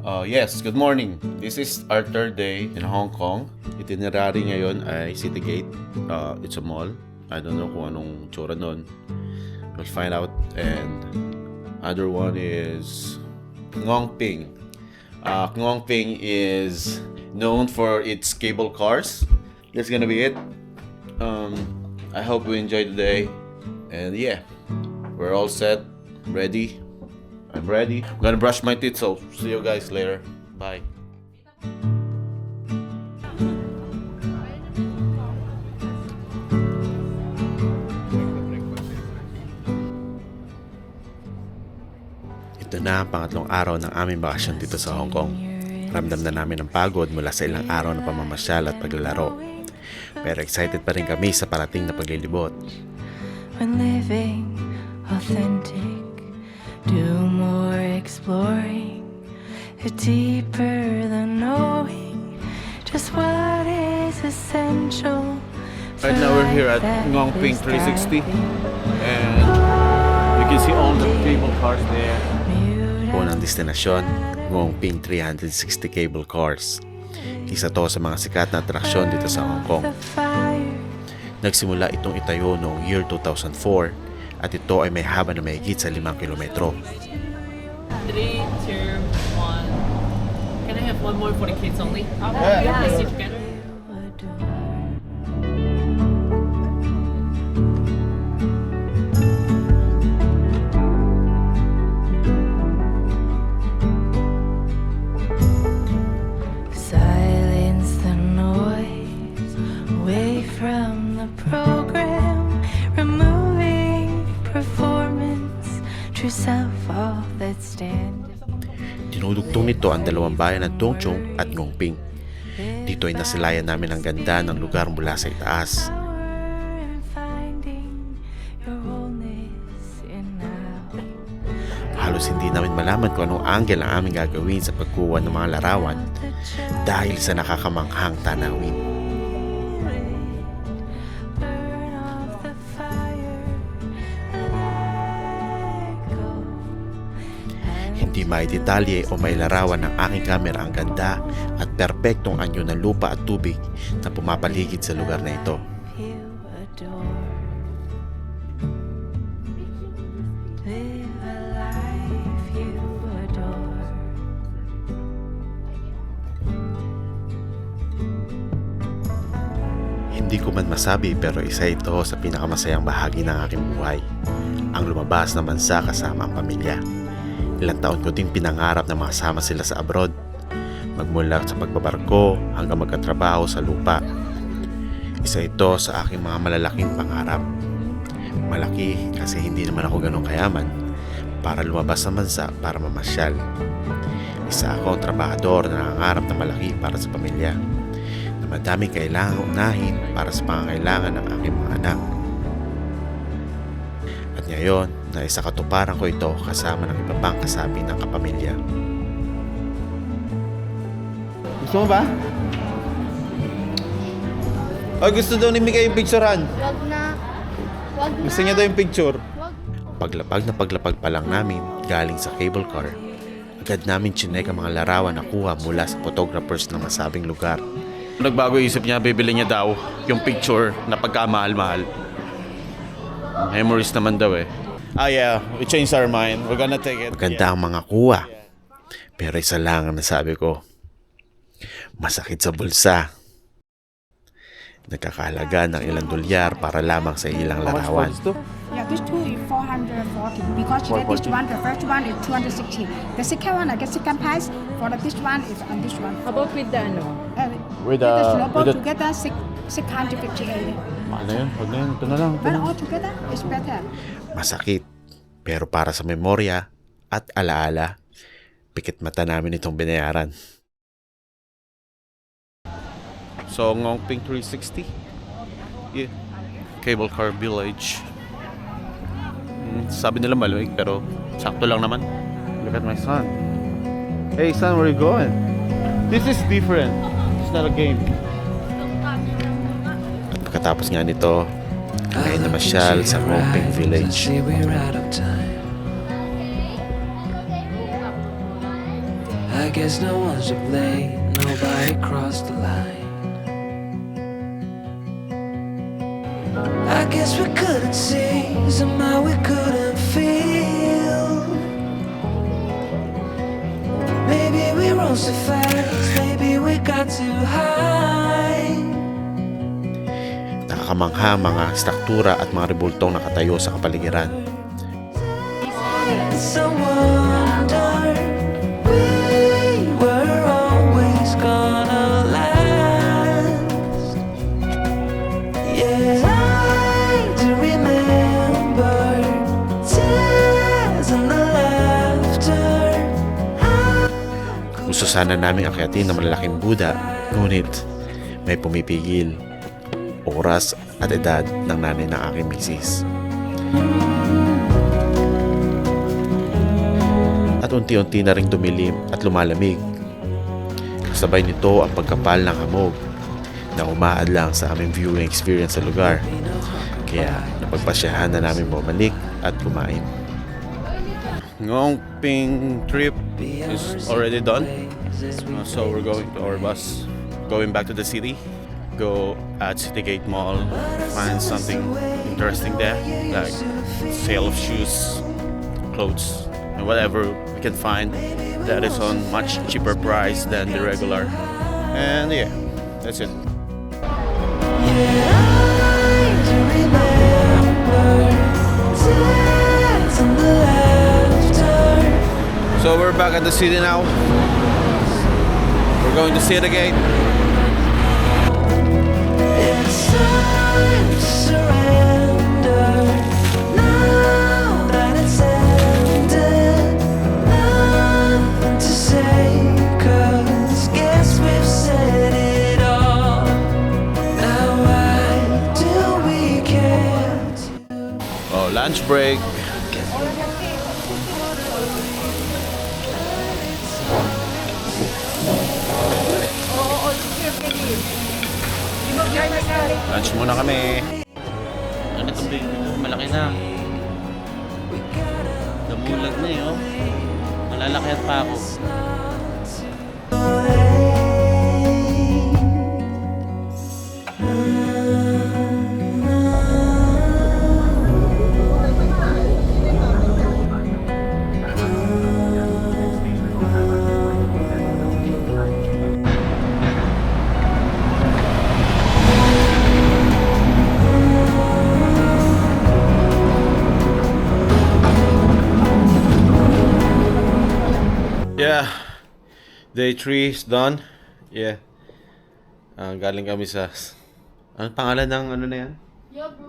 Yes, good morning. This is our third day in Hong Kong. Itinerary ngayon ay City Gate. It's a mall. I don't know kung anong tsura nun. We'll find out. And other one is Ngong Ping. Ngong Ping is known for its cable cars. That's gonna be it. I hope we enjoy the day. And yeah, we're all set, ready. I'm ready. I'm gonna brush my teeth, so see you guys later. Bye. Ito na ang pangatlong araw ng aming bakasyon dito sa Hong Kong. Ramdam na namin ang pagod mula sa ilang araw na pamamasyal at paglalaro. Pero excited pa rin kami sa parating na paglilibot. When living authentic, do more exploring, deeper than knowing just what is essential. Right now we're here at Ngong Ping 360 and you can see all the cable cars there. Unang destinasyon, Ngong Ping 360 cable cars. Isa to sa mga sikat na atraksyon dito sa Hong Kong. Nagsimula itong itayo noong year 2004 at ito ay may haba na mahigit sa 5 kilometro. 3, 2, 1. Can I have one more for the kids only? Yeah. Let's sit together. Silence the noise away from the program, removing performance, true self, all that stands. Dinudugtong nito ang dalawang bayan ng Tung Chung at Ngong Ping. Dito ay nasilayan namin ang ganda ng lugar mula sa itaas. Halos hindi namin malaman kung anong angle ang aming gagawin sa pagkuha ng mga larawan dahil sa nakakamanghang tanawin. Hindi may detalye o may larawan ng aking kamera ang ganda at perpektong anyo ng lupa at tubig na pumapaligid sa lugar na ito. Hindi ko man masabi pero isa ito sa pinakamasayang bahagi ng aking buhay. Ang lumabas na bansa kasama ang pamilya. Ilang taon ko ding pinangarap na makasama sila sa abroad. Magmula sa pagbabarko hanggang magkatrabaho sa lupa. Isa ito sa aking mga malalaking pangarap. Malaki kasi hindi naman ako ganun kayaman para lumabas sa bansa para mamasyal. Isa ako ang trabahador na nangangarap na malaki para sa pamilya. Na madaming kailangang unahin para sa pangangailangan ng aking mga anak. At ngayon, naisa katuparan ko ito kasama ng iba pang kasabi ng kapamilya. Gusto mo ba? O gusto daw ni Mika yung picturean? Wag na. Wag na. Gusto niya daw yung picture? Wag. Paglapag pa lang namin galing sa cable car, agad namin chinek ang mga larawan na kuha mula sa photographers ng masabing lugar. Nagbago isip niya, bibili niya daw yung picture na pagkamahal-mahal. Memories naman daw eh. Yeah, we changed our mind. We're gonna take it. Maganda ang mga kuha. Pero isa lang ang nasabi ko. Masakit sa bulsa. Nagkakahalaga ng ilang dolyar para lamang sa ilang larawan. Yeah, this two is 440 because this one, the first one is 260. The second one, I get second price for this one is on this one. How about with the ano? With the snowball together, 658. Ano yun? Huwag na yun. Ito na lang. But all together is better. Masakit. Pero para sa memorya at alaala, pikit mata namin itong binayaran. So, Ngong Ping 360. Yeah. Cable Car Village. Sabi nila maluwag pero sakto lang naman. Look at my son. Hey son, where are you going? This is different. It's not a game. At pagkatapos nga nito, ay namasyal sa Ngong Ping Village. I guess no one's to blame, nobody crossed the line. I guess we couldn't see, somehow we couldn't feel. Maybe we rose too fast, maybe we got too high. Nakakamangha mga struktura at mga rebultong nakatayo sa kapaligiran. So wonder, we were always gonna last. Yeah, I do remember tears and the laughter. Gusto sana namin akyatin na malalaking Buddha, ngunit may pumipigil. Oras at edad ng nanay ng aking misis. At unti-unti na ring dumilim at lumalamig. Kasabay nito ang pagkapal ng hamog na umaadlang sa aming viewing experience sa lugar. Kaya napagpasyahan na namin bumalik at kumain. Ngong Ping trip is already done. So we're going to our bus, going back to the city. Go at Citygate Mall, find something interesting there, like sale of shoes, clothes, and whatever we can find that is on much cheaper price than the regular. And yeah, that's it. So we're back at the city now. We're going to Citygate. It's time to surrender. Now that it's ended, nothing to say, 'cause guess we've said it all. Now why do we care? Oh, lunch break. Lunch muna kami. Ano itong baby ko? Malaki na. Damulag na eh, oh. Malalaki pa ako. Yeah, day 3 is done. Yeah. Galing kami sa... Anong pangalan ng ano na yan?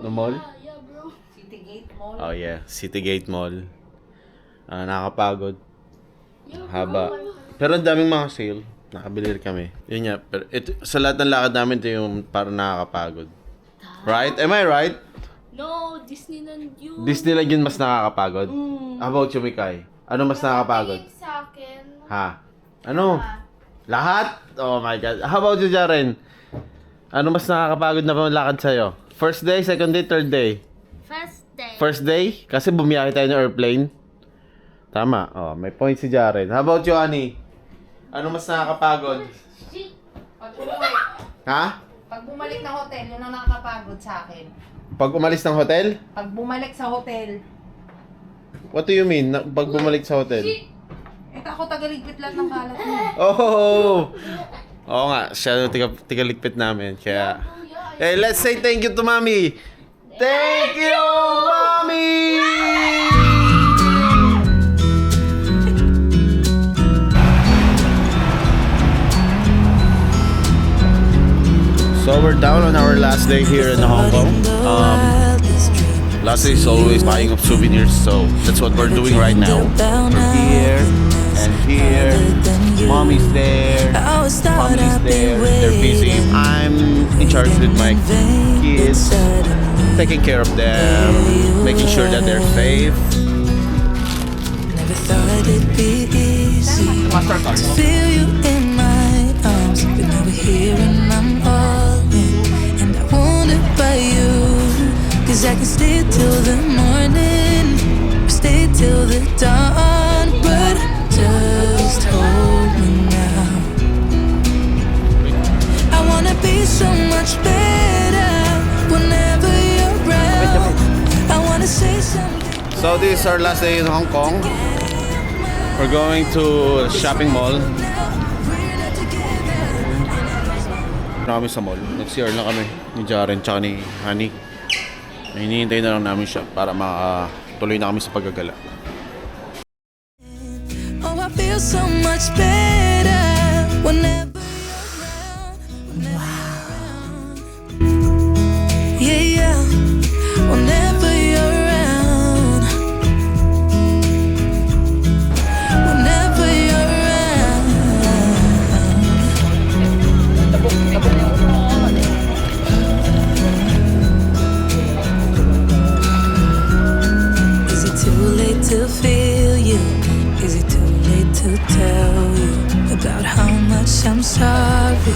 No mall? Citygate Mall. Oh yeah, Citygate Mall. Nakakapagod. Haba. Pero ang daming mga sale. Nakabili rin kami. Yun nga. Pero ito, sa lahat ng lakad namin, ito yung parang nakakapagod. Right? Am I right? No, Disneyland yun. Disneyland yun mas nakakapagod? How about you, Mikay? Ano mas nakakapagod? Tingin sa akin. Ha? Ano? Lahat? Oh my God. How about you, Jaren? Ano mas nakakapagod na lakad sa'yo? First day, second day, third day? First day. First day? Kasi bumiyahe tayo ng airplane? Tama. Oh, may point si Jaren. How about you, Ani? Ano mas nakakapagod? Ha? Pag bumalik ng hotel, yun ang nakakapagod sa akin. Pag umalis ng hotel? Pag bumalik sa hotel, What do you mean? Pag bumalik sa hotel? ito ako tagaligpit lang ng kalat mo. Oh! Oo nga, siya yung tigaligpit namin. Kaya... Hey, let's say thank you to Mommy! Thank you, Mommy! So we're down on our last day here in Hong Kong. Last day is always buying of souvenirs, so that's what we're doing right now. We're here and here. Mommy's there. Mommy's there. They're busy. I'm in charge with my kids, taking care of them, making sure that they're safe. Never thought it'd be easy to feel you in my arms, but now we're here and I'm all in, and I wonder about you, 'cause I can stay till the morning, stay till the dawn, but just hold me So this is our last day in Hong Kong. We're going to shopping mall. Kami sa mall. Nag-CR na kami ni Jaren tsaka ni Honey. Hinihintay na lang namin siya para makatuloy na kami sa paggagala. Oh, I feel so much better whenever you're around. Yeah, yeah. Whenever you're around. Whenever you're around. Is it too late to feel you? Is it too late to tell you about how much I'm sorry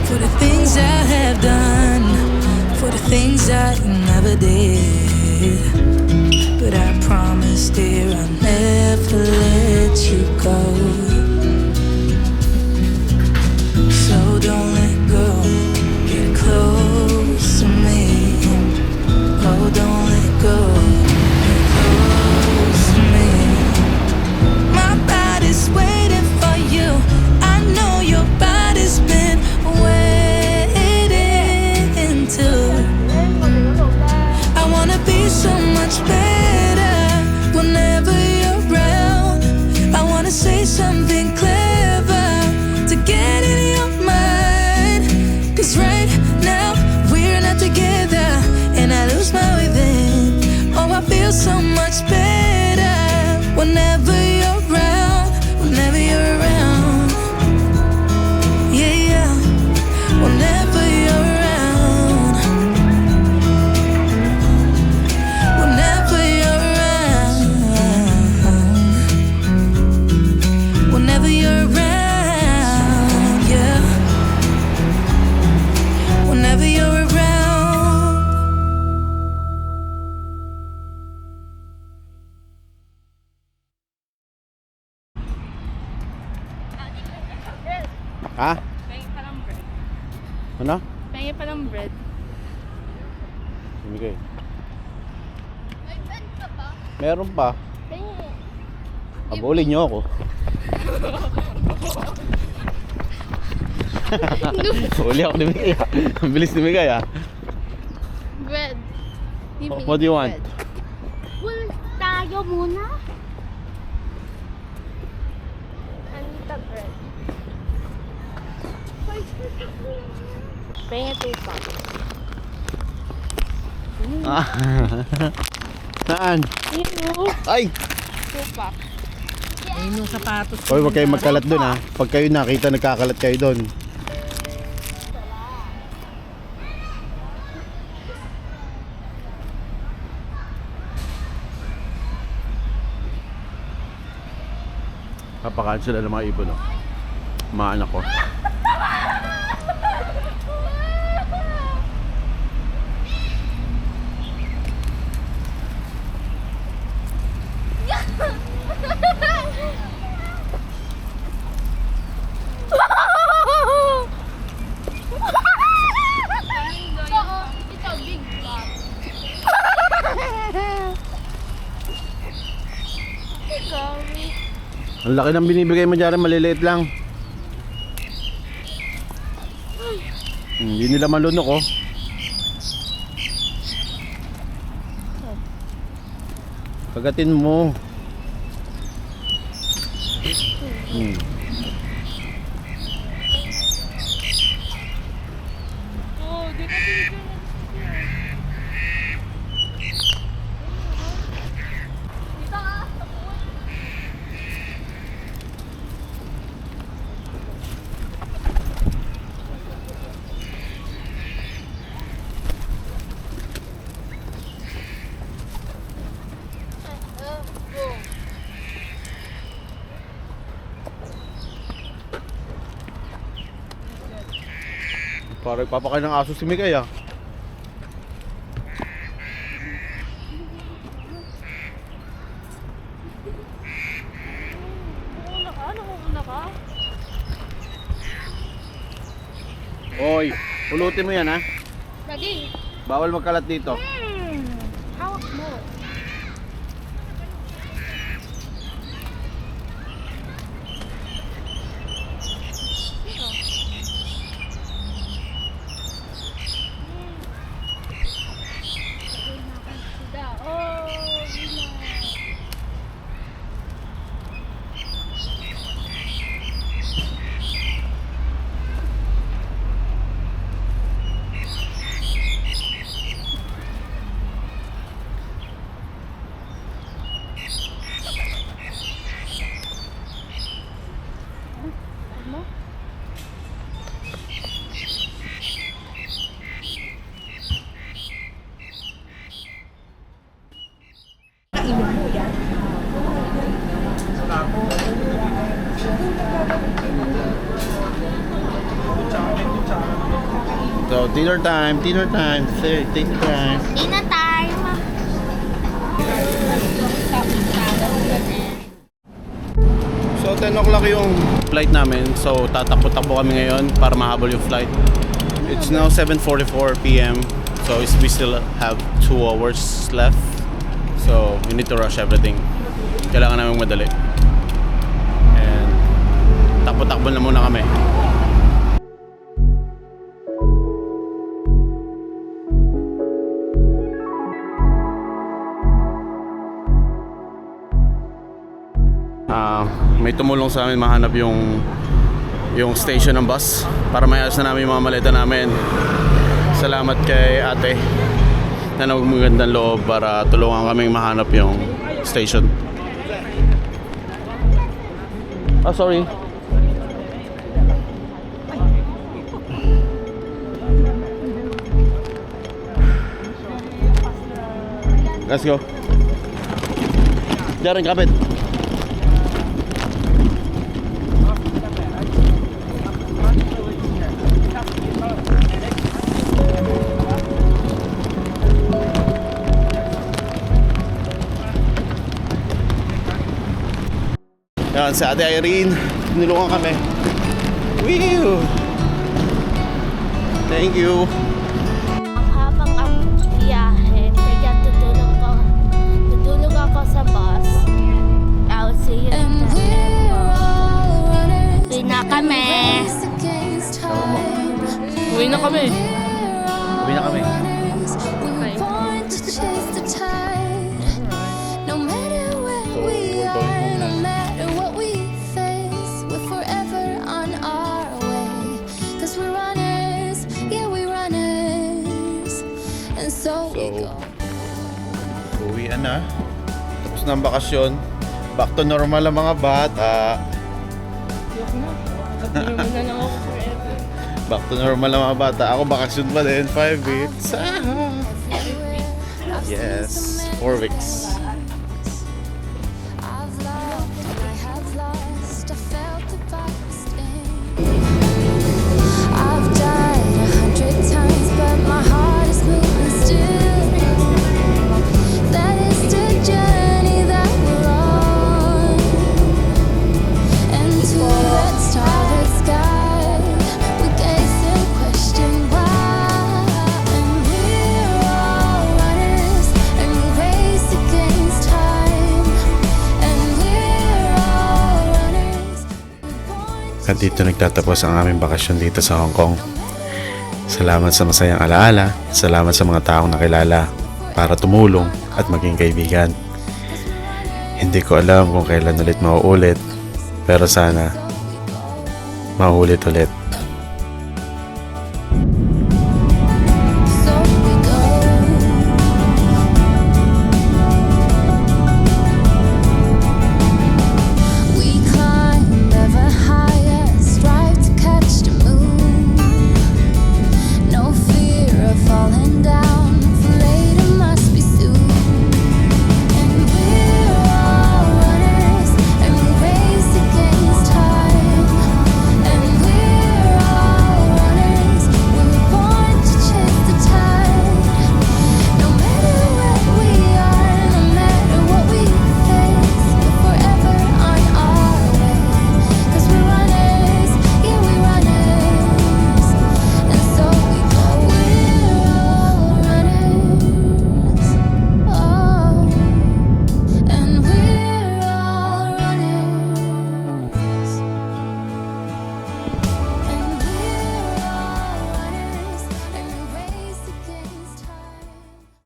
for the things I have done, for the things I never did? But I promise, dear, I'll never let you go. So don't let go, get close to me. Oh, don't let go, get close to me. My body's waiting for you. I know your body's been waiting too. I wanna be so much better whenever you're around. I wanna say something clever to get in your mind. 'Cause right now we're not together and I lose my way then. Oh, I feel so much better whenever you're around, whenever you're around. Yeah, yeah, whenever you're around. Whenever you're around. Whenever you're around, yeah. Whenever you're around. Ha? Pengi pa ng bread. Ano? Pengi pa ng bread. Bumigay. May bread ka ba? Meron pa. Pengi. Abulin niyo ako. Uli ako nimigay. Ang bilis nimigay ah. Bread. What do you want? Well, tayo muna. Anita bread. Pengi 2 packs. Ah. Saan? Ay! 2 packs. Hoy, huwag kayong magkalat dun ha. Pag kayo nakita, nagkakalat kayo dun. Papakaan sila ng mga ibon, no? Mga anak ko. Ito, big block. Sorry. Ang laki ng binibigay mo dyan, maliliit lang. Hindi nila malunok, oh. Kagatin mo. Oh, di ka binigyan ng dito ka. Parang papakain ng aso si Mikay, ah. Nangunguna ka? Hoy, pulutin mo yan, ha. Lagi. Bawal magkalat dito. Hawak mo. mo? So, dinner time, dinner time. Say, dinner time. Dinner time! So 10 o'clock yung flight namin. So tatakbo-takbo kami ngayon para mahabol yung flight. It's now 7:44 p.m. So we still have 2 hours left. So we need to rush everything. Kailangan namin madali. And takbo-takbo na muna kami. May tumulong sa amin mahanap yung station ng bus para mayayos na namin yung mga maleta namin. Salamat kay ate na nagmagandang loob para tulungan kaming mahanap yung station. Sorry. Let's go. Darren, kapit. Yan, sa Ate Irene, tinulungan kami. Woo! Thank you. Habang ang biyahe, kaya tutulog ako sa bus. I'll see you And in the we're all runners. Uwi na kami. Race against time. Uwi na kami. Uwi na kami. We were born to chase the tide. No matter where we are, no matter what we face, we're forever on our way. 'Cause we're runners, yeah, we're runners. And so we go. Uwian na. Tapos na ang bakasyon. Back to normal ang mga bata. Back to normal ang mga bata. Ako bakasyon pa din. 5 weeks. Yes. 4 weeks. I've loved, I have lost, I felt the bursting. I've died 100 times, but my heart is moving still. That is the journey that we're on. And to that starlit sky, we gaze and question why. And we're all runners, and we race against time. And we're all runners. At dito nagtatapos ang aming bakasyon dito sa Hong Kong. Salamat sa masayang alaala. Salamat sa mga taong nakilala para tumulong at maging kaibigan. Hindi ko alam kung kailan ulit mauulit, pero sana mauulit ulit.